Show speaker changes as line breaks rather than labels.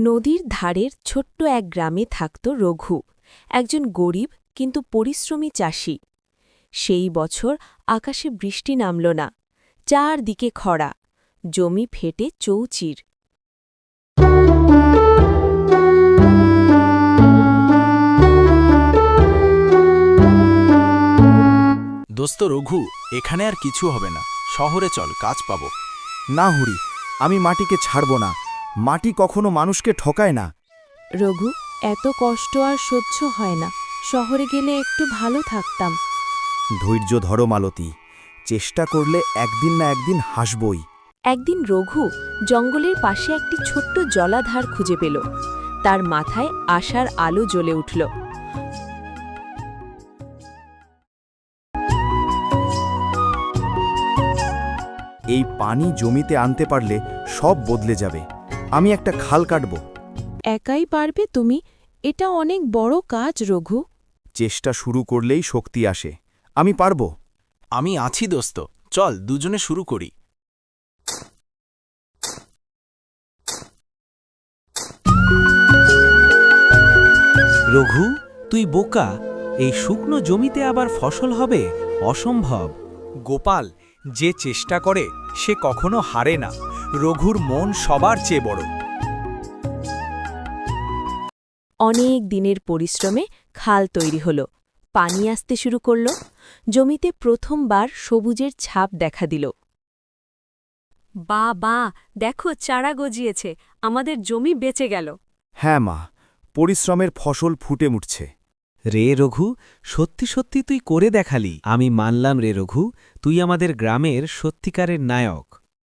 নদীর ধারের ছোট্ট এক গ্রামে থাকত রঘু, একজন গরিব কিন্তু পরিশ্রমী চাষি। সেই বছর আকাশে বৃষ্টি নামল না, চারদিকে খরা, জমি ফেটে চৌচির।
দোস্ত রঘু, এখানে আর কিছু হবে না, শহরে চল, কাজ পাবো।
না হুড়ি, আমি মাটিকে ছাড়ব না। মাটি কখনো মানুষকে ঠকায় না।
রঘু, এত কষ্ট আর সহ্য হয় না, শহরে গেলে একটু ভালো থাকতাম।
ধৈর্য ধরো মালতী, চেষ্টা করলে একদিন না একদিন হাসবই।
একদিন রঘু জঙ্গলের পাশে একটি ছোট্ট জলাধার খুঁজে পেল। তার মাথায় আশার আলো জ্বলে উঠল।
এই পানি জমিতে আনতে পারলে সব বদলে যাবে। আমি একটা খাল কাটব।
একাই পারবে তুমি? এটা অনেক বড় কাজ রঘু।
চেষ্টা শুরু করলেই শক্তি আসে। আমি পারব।
আমি আছি দোস্ত, চল দুজনে শুরু করি।
রঘু, তুই বোকা। এই শুকনো জমিতে আবার ফসল হবে? অসম্ভব।
গোপাল, যে চেষ্টা করে সে কখনো হারে না। রঘুর মন সবার চেয়ে বড়।
অনেক দিনের পরিশ্রমে খাল তৈরি হল, পানি আসতে শুরু করল, জমিতে প্রথমবার সবুজের ছাপ দেখা দিল। বা, দেখো, চারা গজিয়েছে, আমাদের জমি বেঁচে গেল।
হ্যাঁ মা, পরিশ্রমের ফসল ফুটে উঠছে।
রে রঘু, সত্যি সত্যি তুই করে দেখালি। আমি মানলাম রে রঘু, তুই আমাদের গ্রামের সত্যিকারের নায়ক।